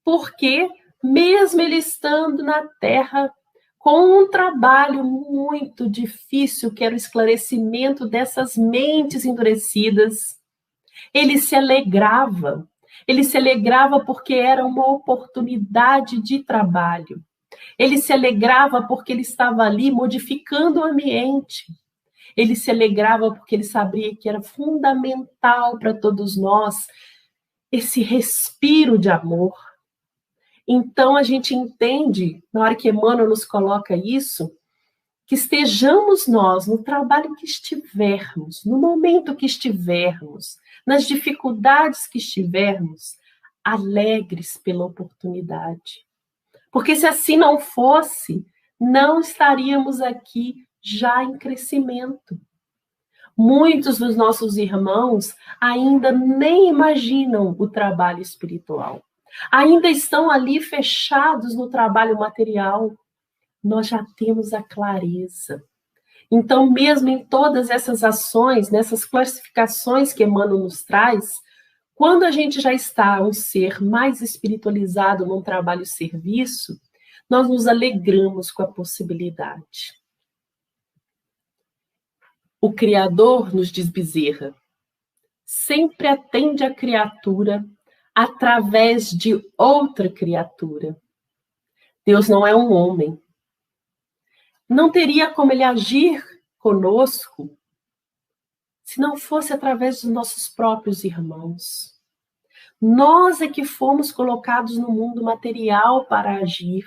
porque mesmo ele estando na terra, com um trabalho muito difícil, que era o esclarecimento dessas mentes endurecidas. Ele se alegrava. Ele se alegrava porque era uma oportunidade de trabalho. Ele se alegrava porque ele estava ali modificando o ambiente. Ele se alegrava porque ele sabia que era fundamental para todos nós esse respiro de amor. Então a gente entende, na hora que Emmanuel nos coloca isso, que estejamos nós, no trabalho que estivermos, no momento que estivermos, nas dificuldades que estivermos, alegres pela oportunidade. Porque se assim não fosse, não estaríamos aqui já em crescimento. Muitos dos nossos irmãos ainda nem imaginam o trabalho espiritual. Ainda estão ali fechados no trabalho material. Nós já temos a clareza. Então, mesmo em todas essas ações, nessas classificações que Emmanuel nos traz, quando a gente já está um ser mais espiritualizado num trabalho-serviço, nós nos alegramos com a possibilidade. O Criador, nos diz Bezerra, sempre atende a criatura através de outra criatura. Deus não é um homem. Não teria como ele agir conosco se não fosse através dos nossos próprios irmãos. Nós é que fomos colocados no mundo material para agir.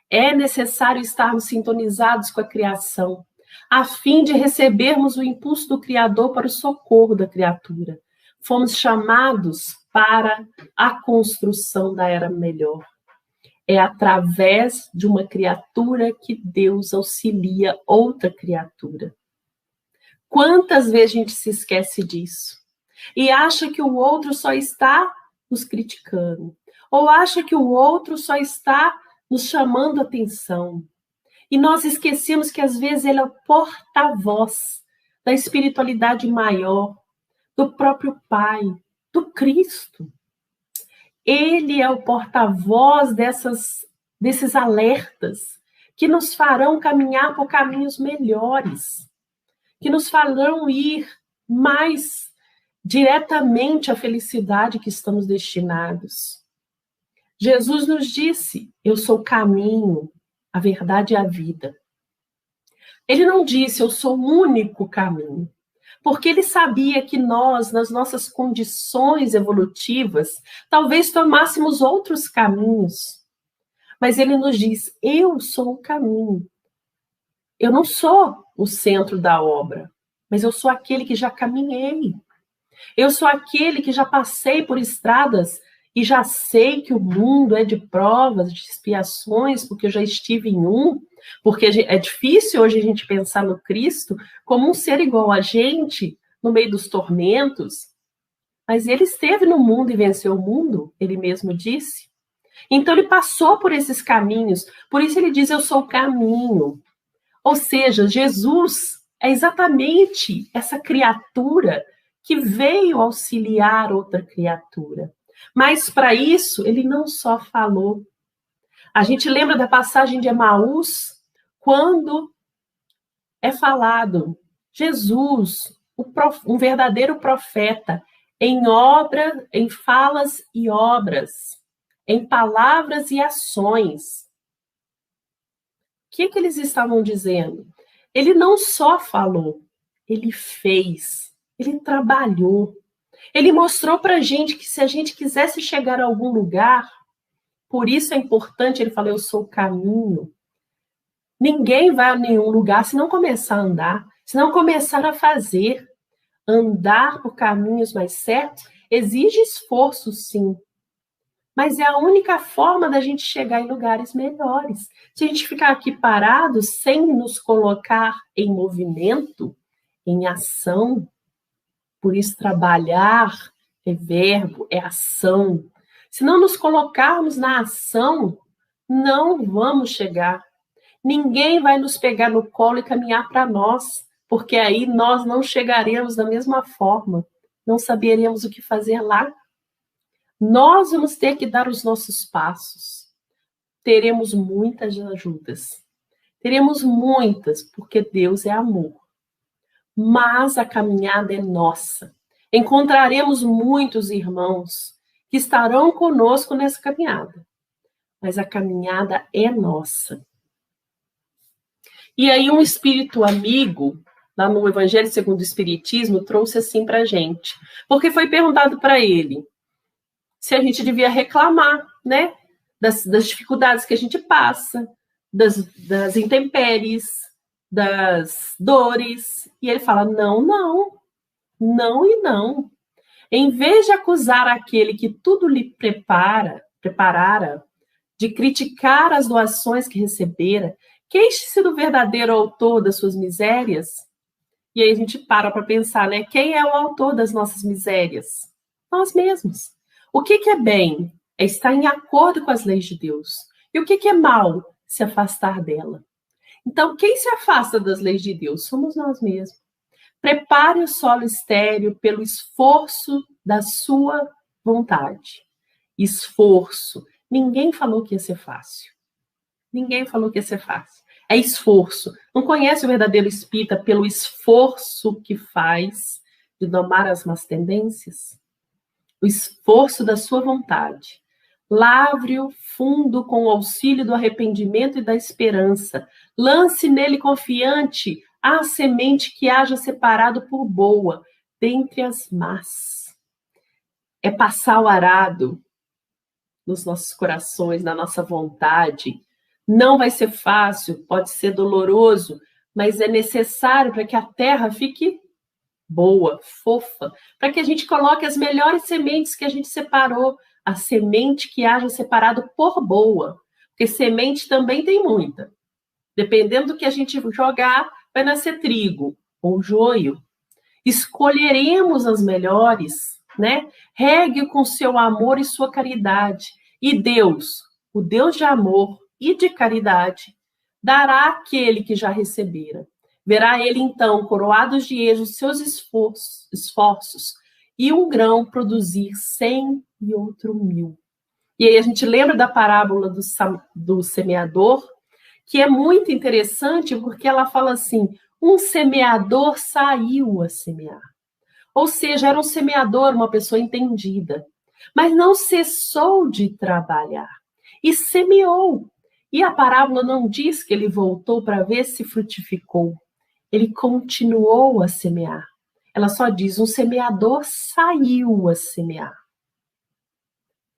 É necessário estarmos sintonizados com a criação, a fim de recebermos o impulso do Criador para o socorro da criatura. Fomos chamados para a construção da era melhor. É através de uma criatura que Deus auxilia outra criatura. Quantas vezes a gente se esquece disso? E acha que o outro só está nos criticando. Ou acha que o outro só está nos chamando atenção. E nós esquecemos que às vezes ele é o porta-voz da espiritualidade maior, do próprio Pai, do Cristo. Ele é o porta-voz desses alertas que nos farão caminhar por caminhos melhores, que nos farão ir mais diretamente à felicidade que estamos destinados. Jesus nos disse, eu sou o caminho, a verdade e a vida. Ele não disse, eu sou o único caminho, porque ele sabia que nós, nas nossas condições evolutivas, talvez tomássemos outros caminhos. Mas ele nos diz, eu sou o caminho. Eu não sou o centro da obra, mas eu sou aquele que já caminhei. Eu sou aquele que já passei por estradas e já sei que o mundo é de provas, de expiações, porque eu já estive em um, porque é difícil hoje a gente pensar no Cristo como um ser igual a gente, no meio dos tormentos, mas ele esteve no mundo e venceu o mundo, ele mesmo disse. Então ele passou por esses caminhos, por isso ele diz, eu sou o caminho. Ou seja, Jesus é exatamente essa criatura que veio auxiliar outra criatura. Mas para isso, ele não só falou. A gente lembra da passagem de Emaús, quando é falado, Jesus, um verdadeiro profeta, em obra, em falas e obras, em palavras e ações. O que eles estavam dizendo? Ele não só falou, ele fez, ele trabalhou. Ele mostrou para a gente que se a gente quisesse chegar a algum lugar, por isso é importante, ele falou, eu sou o caminho. Ninguém vai a nenhum lugar se não começar a andar, se não começar a fazer. Andar por caminhos mais certos exige esforço, sim. Mas é a única forma da gente chegar em lugares melhores. Se a gente ficar aqui parado, sem nos colocar em movimento, em ação, por isso trabalhar é verbo, é ação. Se não nos colocarmos na ação, não vamos chegar. Ninguém vai nos pegar no colo e caminhar para nós, porque aí nós não chegaremos da mesma forma, não saberemos o que fazer lá. Nós vamos ter que dar os nossos passos. teremos muitas ajudas. Teremos muitas, porque Deus é amor. Mas a caminhada é nossa. Encontraremos muitos irmãos que estarão conosco nessa caminhada. Mas a caminhada é nossa. E aí um espírito amigo, lá no Evangelho segundo o Espiritismo, trouxe assim para a gente. Porque foi perguntado para ele se a gente devia reclamar, né? Das dificuldades que a gente passa, das intempéries, das dores. E ele fala, não, não, não e não. Em vez de acusar aquele que tudo lhe preparara, de criticar as doações que recebera, queixe-se do verdadeiro autor das suas misérias. E aí a gente para pensar, né? Quem é o autor das nossas misérias? Nós mesmos. O que é bem? É estar em acordo com as leis de Deus. E o que é mal? Se afastar dela. Então, quem se afasta das leis de Deus? Somos nós mesmos. Prepare o solo estéril pelo esforço da sua vontade. Esforço. Ninguém falou que ia ser fácil. Ninguém falou que ia ser fácil. É esforço. Não conhece o verdadeiro espírita pelo esforço que faz de domar as más tendências? O esforço da sua vontade. Lavre-o fundo com o auxílio do arrependimento e da esperança. Lance nele confiante a semente que haja separado por boa, dentre as más. É passar o arado nos nossos corações, na nossa vontade. Não vai ser fácil, pode ser doloroso, mas é necessário para que a terra fique boa, fofa, para que a gente coloque as melhores sementes que a gente separou, a semente que haja separado por boa, porque semente também tem muita. Dependendo do que a gente jogar, vai nascer trigo ou joio. Escolheremos as melhores, né? Regue com seu amor e sua caridade. E Deus, o Deus de amor e de caridade, dará àquele que já recebera. Verá ele, então, coroados de êxito, seus esforços, e um grão produzir 100 e outro 1000. E aí a gente lembra da parábola do semeador, que é muito interessante, porque ela fala assim, um semeador saiu a semear. Ou seja, era um semeador, uma pessoa entendida, mas não cessou de trabalhar e semeou. E a parábola não diz que ele voltou para ver se frutificou. Ele continuou a semear. Ela só diz, um semeador saiu a semear.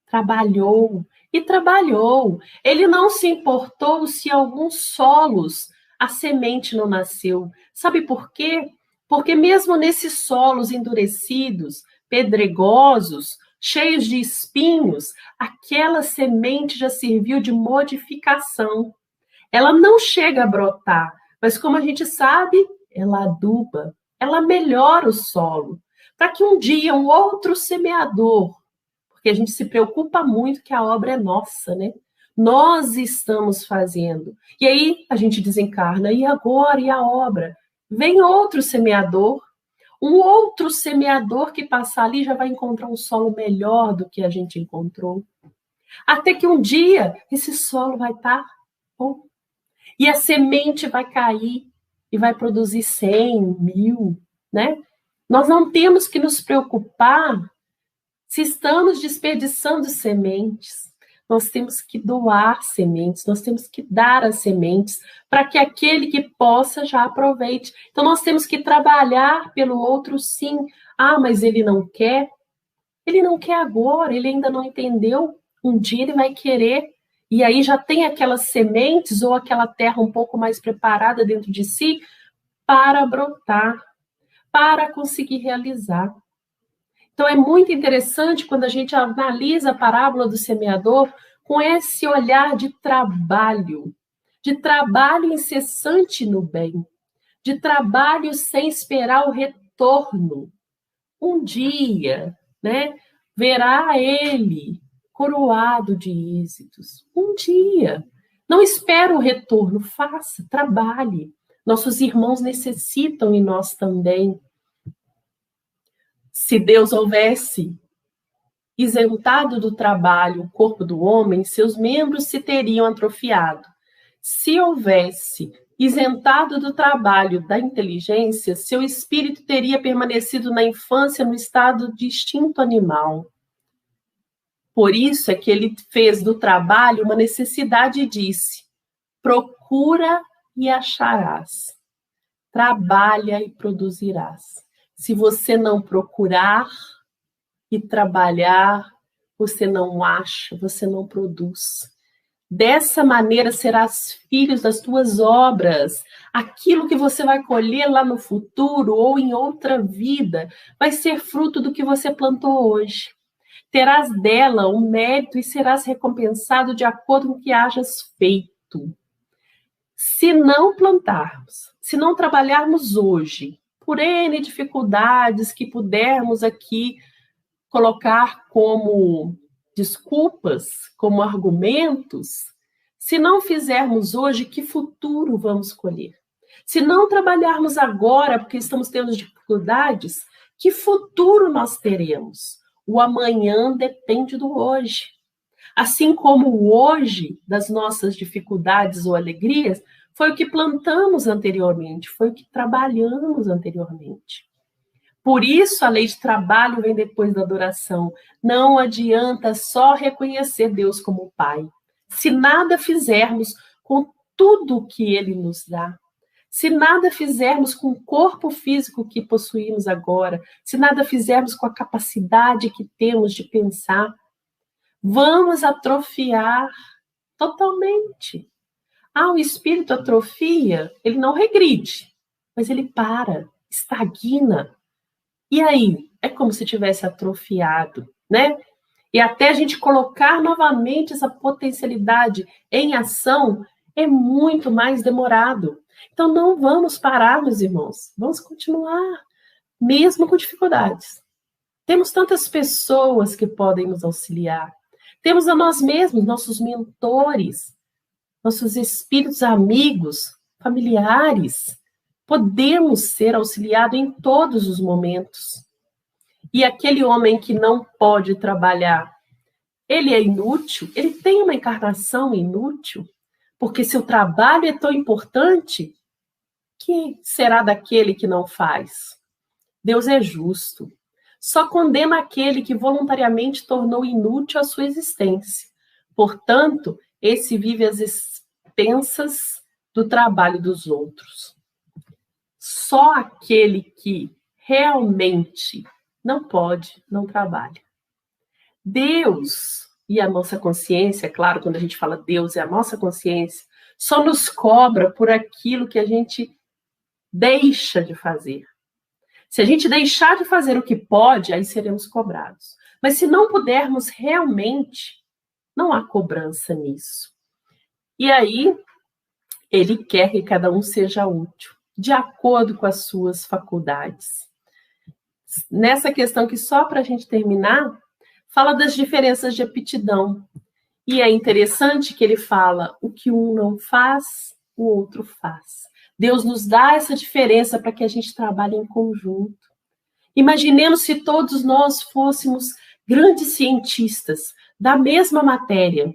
Trabalhou e trabalhou. Ele não se importou se em alguns solos a semente não nasceu. Sabe por quê? Porque mesmo nesses solos endurecidos, pedregosos, cheios de espinhos, aquela semente já serviu de modificação. Ela não chega a brotar, mas como a gente sabe, ela aduba, ela melhora o solo, para que um dia um outro semeador, porque a gente se preocupa muito que a obra é nossa, né? Nós estamos fazendo. E aí a gente desencarna, e agora? E a obra? Vem outro semeador, um outro semeador que passar ali já vai encontrar um solo melhor do que a gente encontrou. Até que um dia esse solo vai estar bom. E a semente vai cair e vai produzir 100, 1000, né? Nós não temos que nos preocupar se estamos desperdiçando sementes. Nós temos que doar sementes, nós temos que dar as sementes para que aquele que possa já aproveite. Então, nós temos que trabalhar pelo outro, sim. Ah, mas ele não quer? Ele não quer agora, ele ainda não entendeu. Um dia ele vai querer. E aí já tem aquelas sementes ou aquela terra um pouco mais preparada dentro de si para brotar, para conseguir realizar. Então, é muito interessante quando a gente analisa a parábola do semeador com esse olhar de trabalho incessante no bem, de trabalho sem esperar o retorno. Um dia, né, verá ele coroado de êxitos. Um dia. Não espera o retorno, faça, trabalhe. Nossos irmãos necessitam e nós também. Se Deus houvesse Isentado do trabalho o corpo do homem, seus membros se teriam atrofiado. Se houvesse isentado do trabalho da inteligência, seu espírito teria permanecido na infância no estado de instinto animal. Por isso é que ele fez do trabalho uma necessidade e disse: procura e acharás, trabalha e produzirás. Se você não procurar e trabalhar, você não acha, você não produz. Dessa maneira serás filho das tuas obras. Aquilo que você vai colher lá no futuro ou em outra vida vai ser fruto do que você plantou hoje. Terás dela o mérito e serás recompensado de acordo com o que hajas feito. Se não plantarmos, se não trabalharmos hoje, por N dificuldades que pudermos aqui colocar como desculpas, como argumentos, se não fizermos hoje, que futuro vamos colher? Se não trabalharmos agora, porque estamos tendo dificuldades, que futuro nós teremos? O amanhã depende do hoje. Assim como o hoje das nossas dificuldades ou alegrias foi o que plantamos anteriormente, foi o que trabalhamos anteriormente. Por isso, a lei de trabalho vem depois da adoração. Não adianta só reconhecer Deus como Pai. Se nada fizermos com tudo que Ele nos dá, se nada fizermos com o corpo físico que possuímos agora, se nada fizermos com a capacidade que temos de pensar, vamos atrofiar totalmente. O espírito atrofia, ele não regride, mas ele para, estagna. E aí, é como se tivesse atrofiado, né? E até a gente colocar novamente essa potencialidade em ação é muito mais demorado. Então, não vamos parar, meus irmãos. Vamos continuar, mesmo com dificuldades. Temos tantas pessoas que podem nos auxiliar. Temos a nós mesmos, nossos mentores, nossos espíritos amigos, familiares. Podemos ser auxiliados em todos os momentos. E aquele homem que não pode trabalhar, ele é inútil? Ele tem uma encarnação inútil? Porque se o trabalho é tão importante, que será daquele que não faz? Deus é justo. Só condena aquele que voluntariamente tornou inútil a sua existência. Portanto, esse vive às expensas do trabalho dos outros. Só aquele que realmente não pode, não trabalha. Deus e a nossa consciência, claro, quando a gente fala Deus e a nossa consciência, só nos cobra por aquilo que a gente deixa de fazer. Se a gente deixar de fazer o que pode, aí seremos cobrados. Mas se não pudermos realmente, não há cobrança nisso. E aí, ele quer que cada um seja útil, de acordo com as suas faculdades. Nessa questão que só para a gente terminar, fala das diferenças de aptidão. E é interessante que ele fala o que um não faz, o outro faz. Deus nos dá essa diferença para que a gente trabalhe em conjunto. Imaginemos se todos nós fôssemos grandes cientistas da mesma matéria,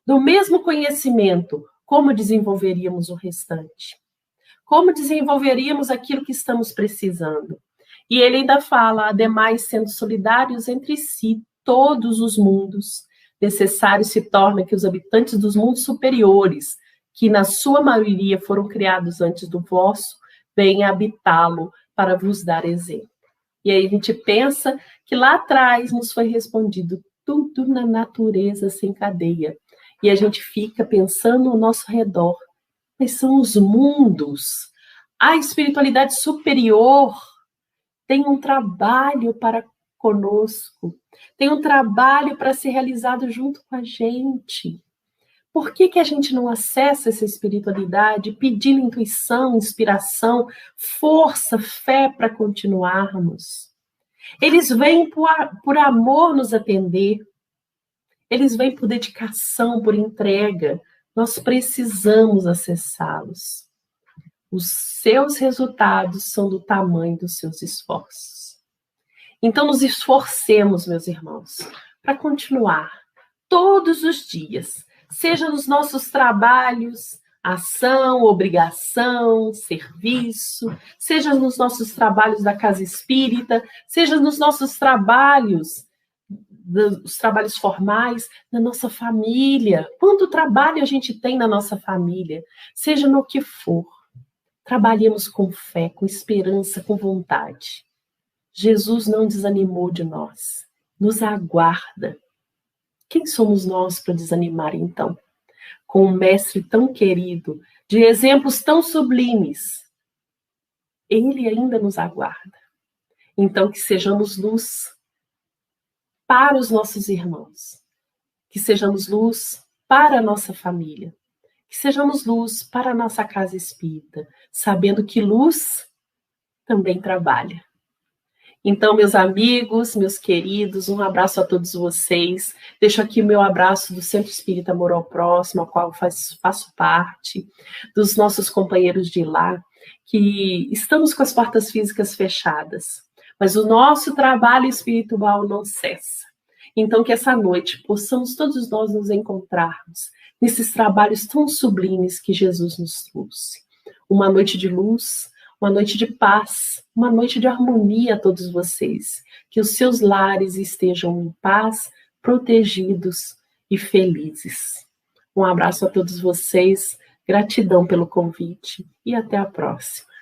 do mesmo conhecimento, como desenvolveríamos o restante? Como desenvolveríamos aquilo que estamos precisando? E ele ainda fala, ademais, sendo solidários entre si, todos os mundos, necessário se torna que os habitantes dos mundos superiores, que na sua maioria foram criados antes do vosso, venham habitá-lo para vos dar exemplo. E aí a gente pensa que lá atrás nos foi respondido tudo na natureza sem cadeia. E a gente fica pensando ao nosso redor. Mas são os mundos. A espiritualidade superior tem um trabalho para conosco. Tem um trabalho para ser realizado junto com a gente. Por que a gente não acessa essa espiritualidade pedindo intuição, inspiração, força, fé para continuarmos? Eles vêm por amor nos atender. Eles vêm por dedicação, por entrega. Nós precisamos acessá-los. Os seus resultados são do tamanho dos seus esforços. Então, nos esforcemos, meus irmãos, para continuar todos os dias, seja nos nossos trabalhos, ação, obrigação, serviço, seja nos nossos trabalhos da casa espírita, seja nos nossos trabalhos, os trabalhos formais, na nossa família. Quanto trabalho a gente tem na nossa família, seja no que for. Trabalhemos com fé, com esperança, com vontade. Jesus não desanimou de nós, nos aguarda. Quem somos nós para desanimar, então? Com um mestre tão querido, de exemplos tão sublimes, ele ainda nos aguarda. Então, que sejamos luz para os nossos irmãos, que sejamos luz para a nossa família, que sejamos luz para a nossa casa espírita, sabendo que luz também trabalha. Então, meus amigos, meus queridos, um abraço a todos vocês. Deixo aqui o meu abraço do Centro Espírita Amor ao Próximo, ao qual faço parte, dos nossos companheiros de lá, que estamos com as portas físicas fechadas, mas o nosso trabalho espiritual não cessa. Então, que essa noite possamos todos nós nos encontrarmos nesses trabalhos tão sublimes que Jesus nos trouxe. Uma noite de luz, uma noite de paz, uma noite de harmonia a todos vocês. Que os seus lares estejam em paz, protegidos e felizes. Um abraço a todos vocês, gratidão pelo convite e até a próxima.